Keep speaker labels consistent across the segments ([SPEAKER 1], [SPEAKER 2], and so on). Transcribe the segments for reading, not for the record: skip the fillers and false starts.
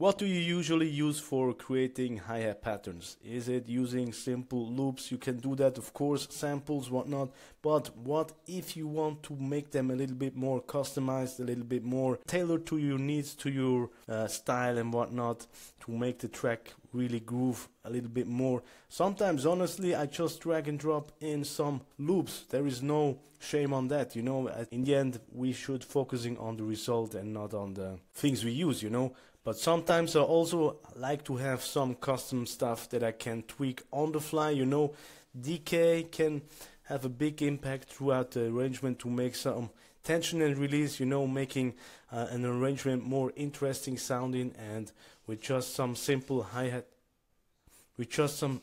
[SPEAKER 1] What do you usually use for creating hi-hat patterns? Is it using simple loops? You can do that, of course, samples, whatnot. But what if you want to make them a little bit more customized, a little bit more tailored to your needs, to your style and whatnot, to make the track really groove a little bit more? Sometimes, honestly, I just drag and drop in some loops. There is no shame on that, you know. In the end, we should focusing on the result and not on the things we use, you know. But sometimes I also like to have some custom stuff that I can tweak on the fly, you know. Decay can have a big impact throughout the arrangement to make some tension and release, you know, making an arrangement more interesting sounding, and with just some simple hi-hat, with just some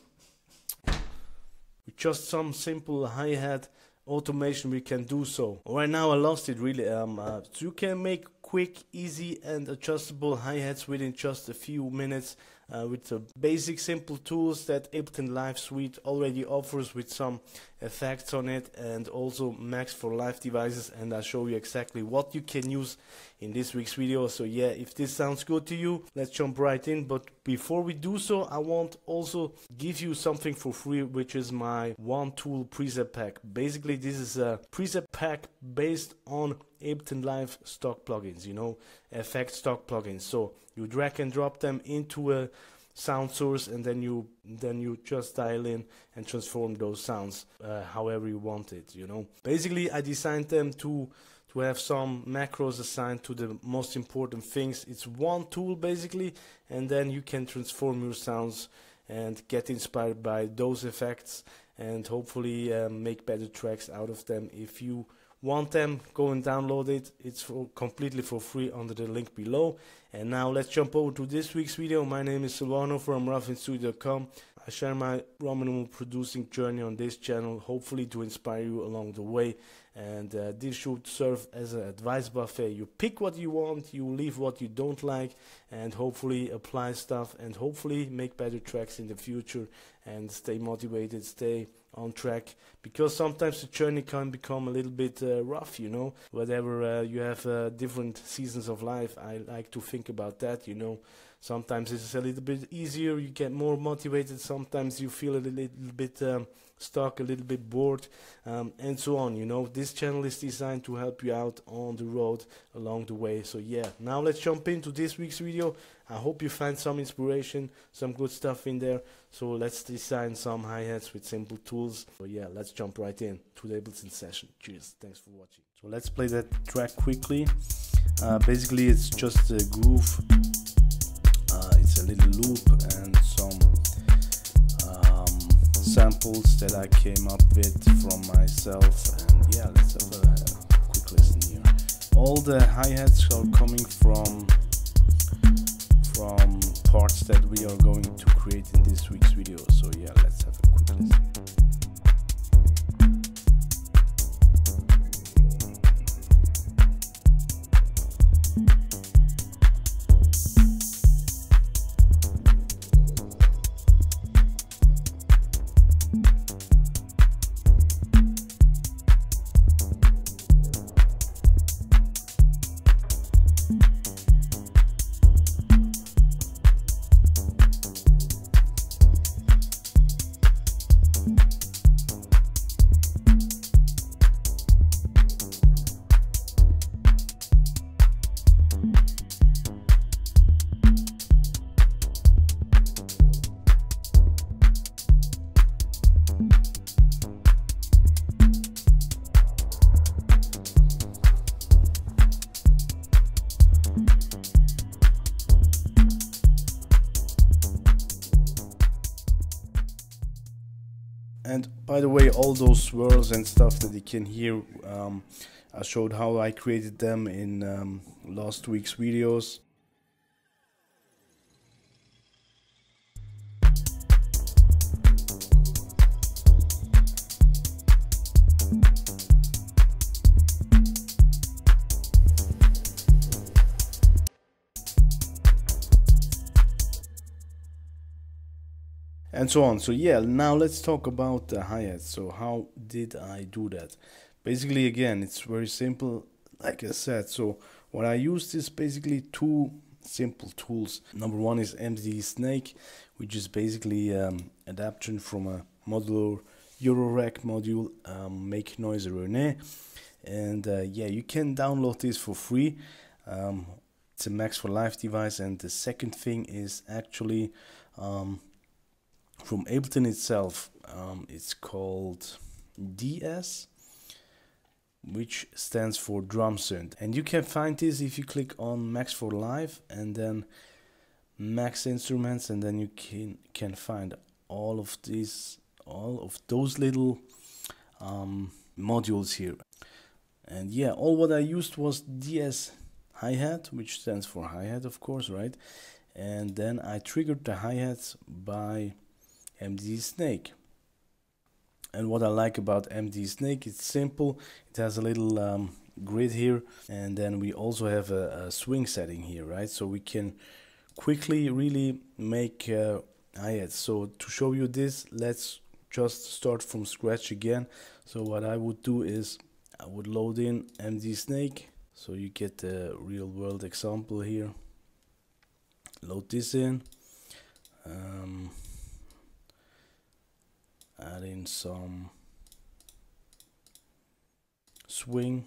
[SPEAKER 1] simple hi-hat automation we can do so. Right now I lost it really. So you can make quick, easy and adjustable hi-hats within just a few minutes with the basic simple tools that Ableton Live Suite already offers, with some effects on it and also Max for live devices, and I'll show you exactly what you can use in this week's video. So yeah, if this sounds good to you, let's jump right in. But before we do so, I want also give you something for free, which is my one tool preset pack. Basically this is a preset pack based on Ableton Live stock plugins, you know, effect stock plugins. So you drag and drop them into a sound source, and then you just dial in and transform those sounds however you want it, you know. Basically I designed them to have some macros assigned to the most important things. It's one tool basically, and then you can transform your sounds and get inspired by those effects and hopefully make better tracks out of them. If you want them, go and download it. It's completely for free under the link below. And now let's jump over to this week's video. My name is Silvano from roughandstudio.com. I share my Rominimal producing journey on this channel, hopefully to inspire you along the way. And this should serve as an advice buffet. You pick what you want, you leave what you don't like, and hopefully apply stuff and hopefully make better tracks in the future and stay motivated, stay on track, because sometimes the journey can become a little bit rough, you know. Whatever you have different seasons of life, I like to think about that, you know. Sometimes it's a little bit easier, you get more motivated, sometimes you feel a little bit stuck, a little bit bored, and so on, you know. This channel is designed to help you out on the road along the way. So yeah, now let's jump into this week's video. I hope you find some inspiration, some good stuff in there. So let's design some hi-hats with simple tools. So yeah, let's jump right in to the Ableton session. Cheers, thanks for watching. So let's play that track quickly. Basically it's just a groove, it's a little loop and some samples that I came up with from myself, and yeah, let's have a quick listen here. All the hi-hats are coming from parts that we are going to create in this week's video. So yeah, let's have a quick listen. And by the way, all those swirls and stuff that you can hear, I showed how I created them in last week's videos. And so on. So yeah, now let's talk about the hi-hats. So how did I do that? Basically, again, it's very simple, like I said. So what I used is basically two simple tools. Number one is MD Snake, which is basically adaptation from a modular Eurorack module, Make Noise René. And yeah, you can download this for free. It's a Max for Live device. And the second thing is actually from Ableton itself. It's called DS, which stands for Drum Synth. And you can find this if you click on Max for Live and then Max Instruments, and then you can find all of those little modules here. And yeah, all what I used was DS Hi-Hat, which stands for hi-hat, of course, right? And then I triggered the hi-hats by MD Snake. And what I like about MD Snake, it's simple. It has a little grid here, and then we also have a swing setting here, right? So we can quickly really make hi-hats. So to show you this, let's just start from scratch again. So what I would do is I would load in MD Snake, so you get the real world example here. Load this in, add in some swing.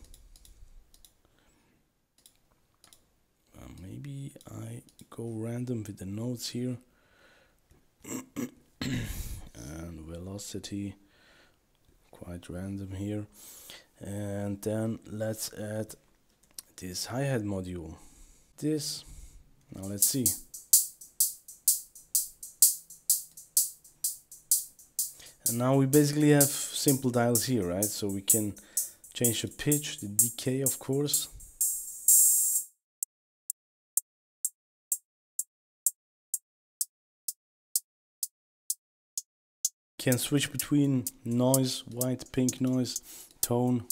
[SPEAKER 1] Maybe I go random with the notes here. And velocity, quite random here. And then let's add this hi-hat module. This, now let's see. And now we basically have simple dials here, right? So we can change the pitch, the decay, of course. Can switch between noise, white, pink noise, tone.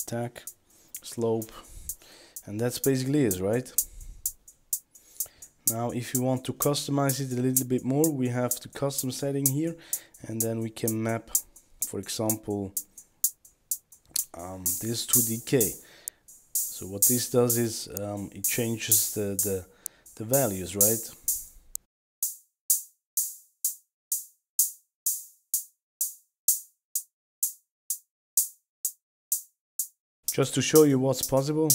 [SPEAKER 1] Attack, slope, and that's basically it, right? Now if you want to customize it a little bit more, we have the custom setting here, and then we can map, for example, this to decay. So what this does is it changes the values, right? Just to show you what's possible.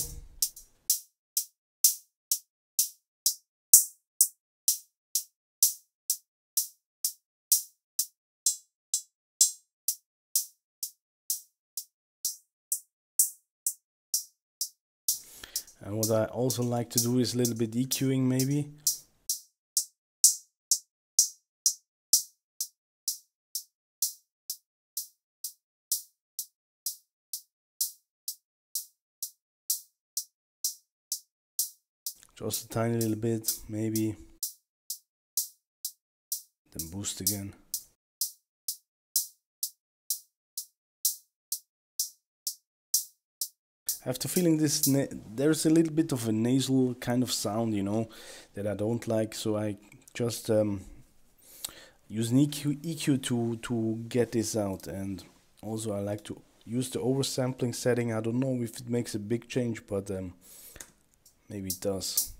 [SPEAKER 1] And what I also like to do is a little bit EQing maybe. Just a tiny little bit, maybe. Then boost again. I have the feeling there's a little bit of a nasal kind of sound, you know, that I don't like. So I just use an EQ to get this out. And also I like to use the oversampling setting. I don't know if it makes a big change, but maybe it does.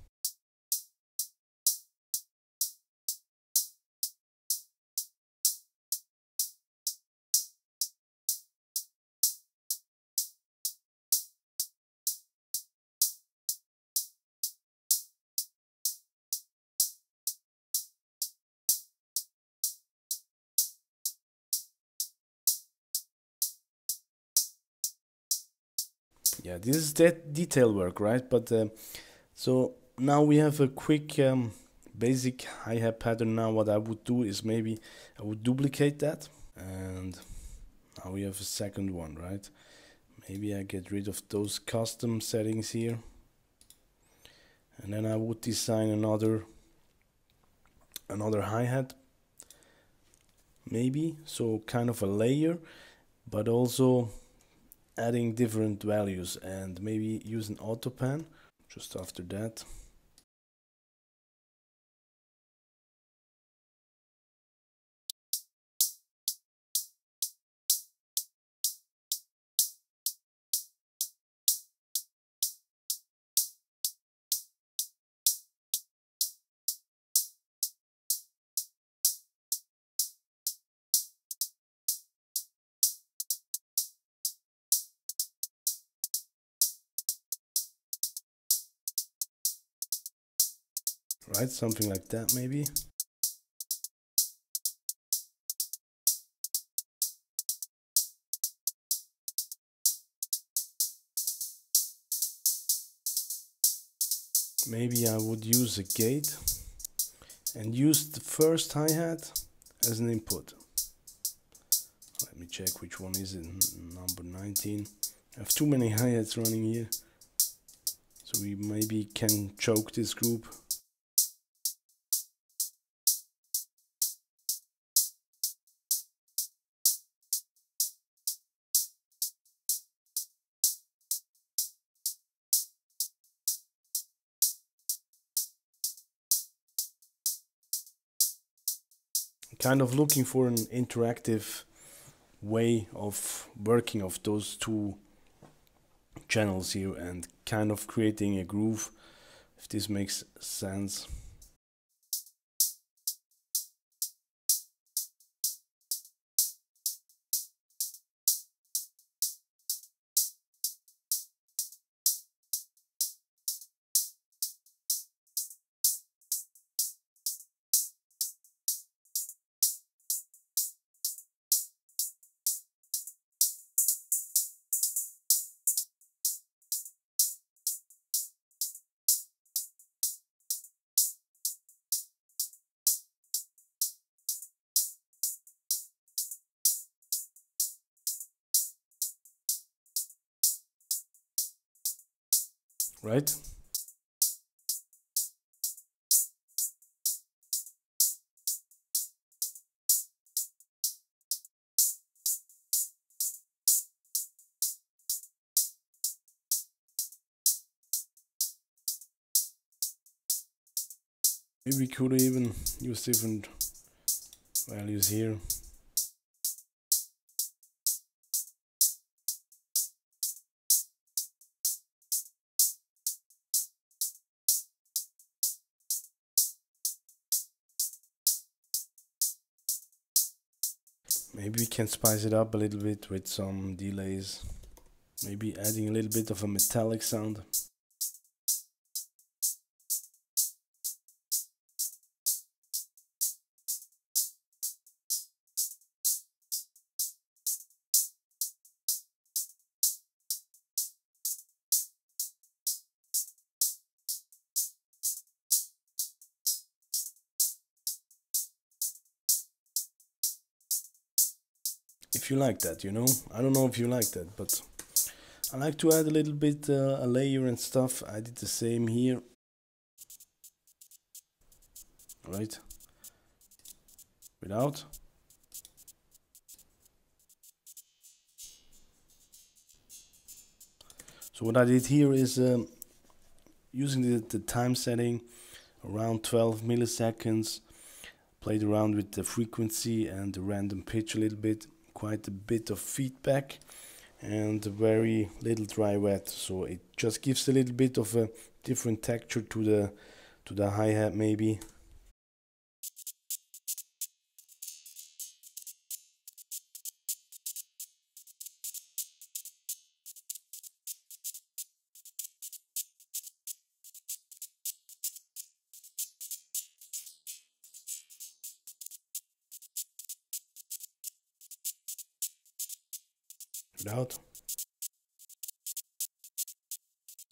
[SPEAKER 1] Yeah, this is that detail work, right? But so now we have a quick basic hi-hat pattern. Now what I would do is maybe I would duplicate that, and now we have a second one, right? Maybe I get rid of those custom settings here, and then I would design another hi-hat, maybe, so kind of a layer, but also adding different values, and maybe use an auto pan just after that. right? Something like that maybe. Maybe I would use a gate and use the first hi-hat as an input. Let me check which one is it. Number 19. I have too many hi-hats running here, so we maybe can choke this group. Kind of looking for an interactive way of working of those two channels here and kind of creating a groove, if this makes sense. Right? Maybe we could even use different values here. Maybe we can spice it up a little bit with some delays. Maybe adding a little bit of a metallic sound. If you like that, you know. I don't know if you like that, but I like to add a little bit a layer and stuff. I did the same here. Right? Without. So what I did here is using the time setting around 12 milliseconds, played around with the frequency and the random pitch a little bit, quite a bit of feedback and very little dry wet, so it just gives a little bit of a different texture to the hi-hat maybe. Without.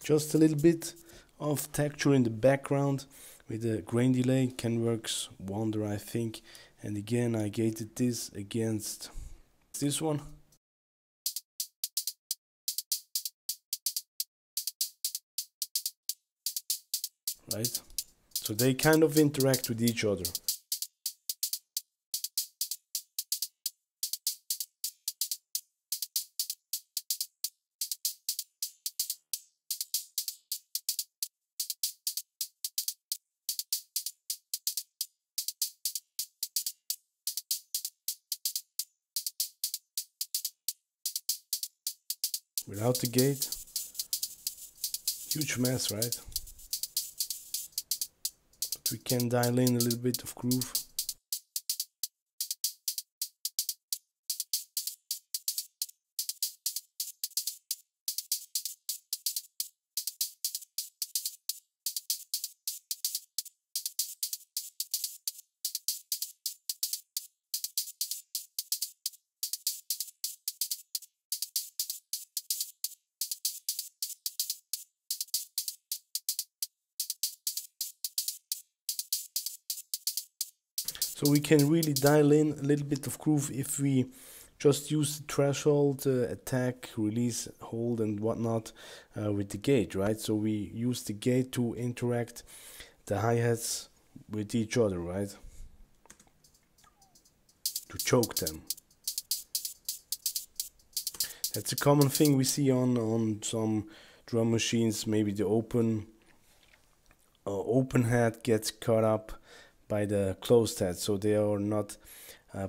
[SPEAKER 1] Just a little bit of texture in the background with a grain delay can works wonder, I think. And again, I gated this against this one. Right? So they kind of interact with each other. Without the gate, huge mess, right? But we can dial in a little bit of groove. So we can really dial in a little bit of groove if we just use the threshold, attack, release, hold and whatnot with the gate, right? So we use the gate to interact the hi-hats with each other, right? To choke them. That's a common thing we see on some drum machines. Maybe the open hat gets caught up by the closed hat, so they are not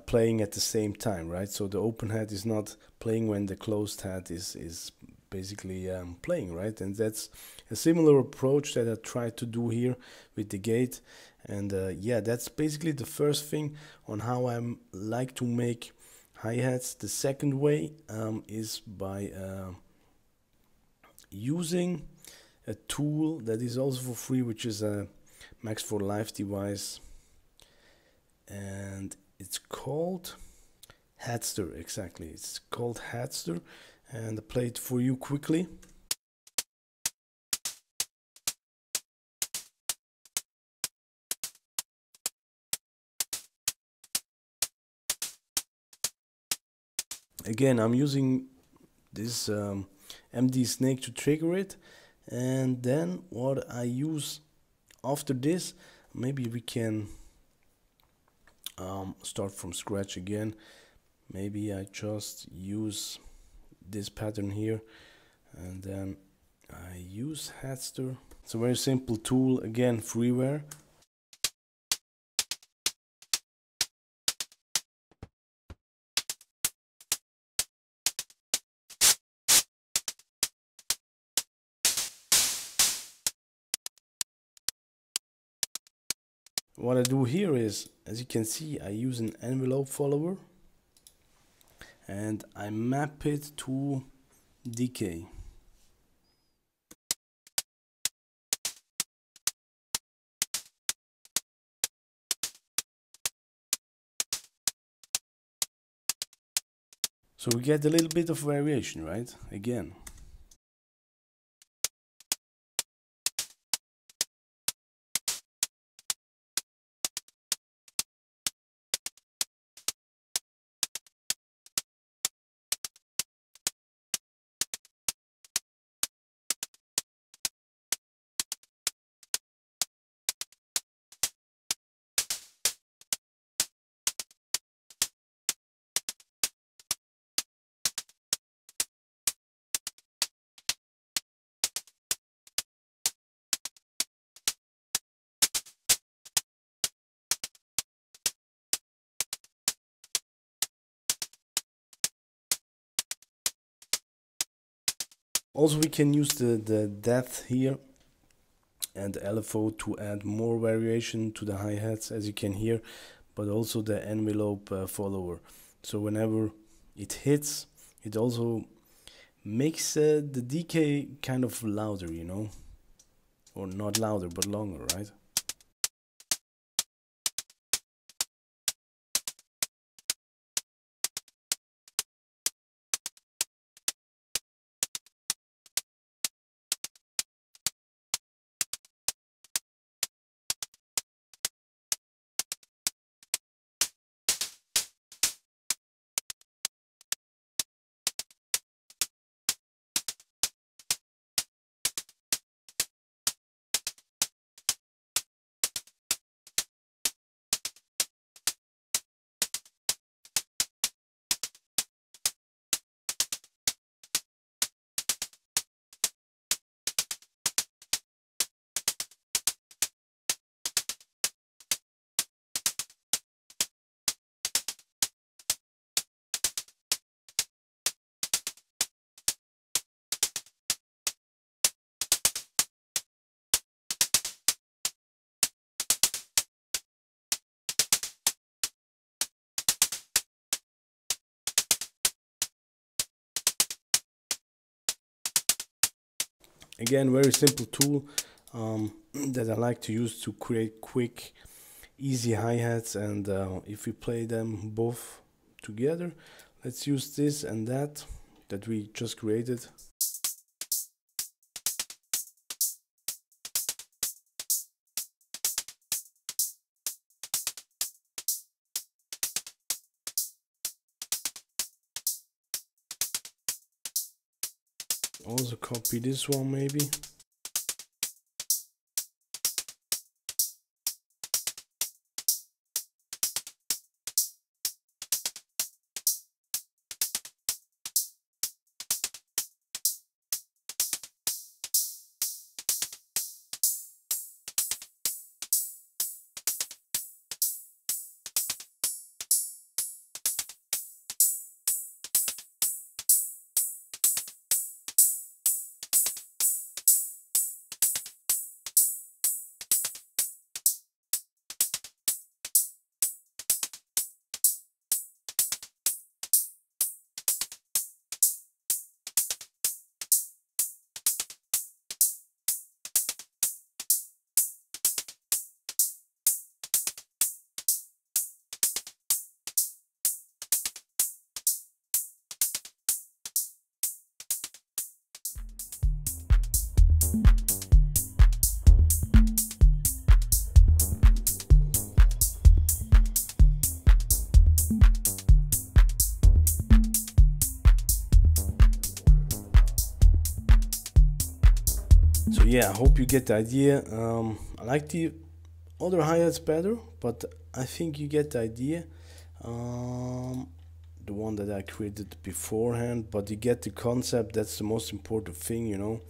[SPEAKER 1] playing at the same time, right? So the open hat is not playing when the closed hat is basically playing, right? And that's a similar approach that I tried to do here with the gate. And yeah, that's basically the first thing on how I like to make hi-hats. The second way is by using a tool that is also for free, which is a Max for Live device, and it's called Hatster. Exactly, it's called Hatster, and I play it for you quickly. Again, I'm using this MD snake to trigger it, and then what I use after this, maybe we can start from scratch again. Maybe I just use this pattern here, and then I use Hatster. It's a very simple tool, again freeware. What I do here is, as you can see, I use an envelope follower and I map it to decay. So we get a little bit of variation, right? Again. Also, we can use the depth here and the LFO to add more variation to the hi-hats, as you can hear, but also the envelope follower. So whenever it hits, it also makes the decay kind of louder, you know, or not louder, but longer, right? Again, very simple tool that I like to use to create quick, easy hi-hats. And if we play them both together, let's use this and that we just created. Also copy this one maybe. So yeah, I hope you get the idea. I like the other hi-hats better, but I think you get the idea. The one that I created beforehand, but you get the concept. That's the most important thing, you know.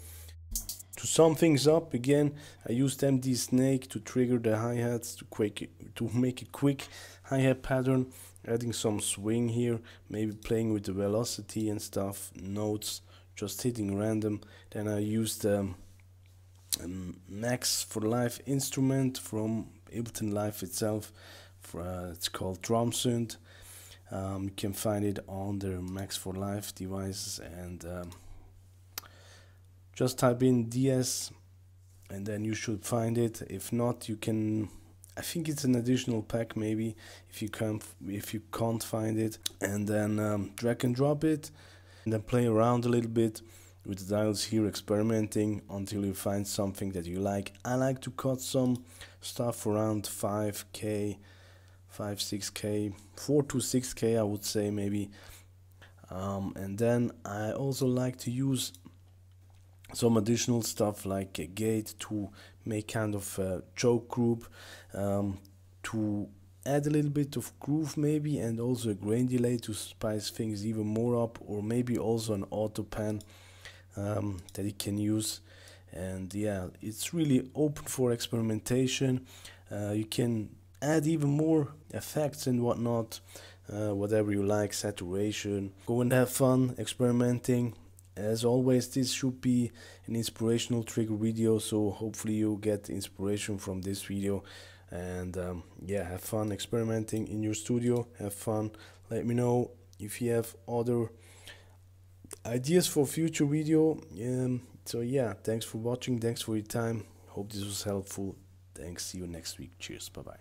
[SPEAKER 1] To sum things up, again, I used MD Snake to trigger the hi-hats to make a quick hi-hat pattern, adding some swing here, maybe playing with the velocity and stuff, notes, just hitting random. Then I used Max for Live instrument from Ableton Live itself. It's called Drum Synth. You can find it on the Max for Live devices, and just type in DS and then you should find it. If not, you can, I think it's an additional pack maybe if you can't find it, and then drag and drop it and then play around a little bit with the dials here, experimenting until you find something that you like. I like to cut some stuff around 5k, 6k, 4 to 6k I would say maybe, and then I also like to use some additional stuff like a gate to make kind of a choke group, to add a little bit of groove maybe, and also a grain delay to spice things even more up, or maybe also an auto pan that you can use. And yeah, it's really open for experimentation. You can add even more effects and whatnot, whatever you like, saturation. Go and have fun experimenting. As always, this should be an inspirational trigger video, so hopefully you get inspiration from this video. And yeah, have fun experimenting in your studio, have fun. Let me know if you have other ideas for future video. So yeah, thanks for watching, thanks for your time, hope this was helpful. Thanks, see you next week, cheers, bye bye.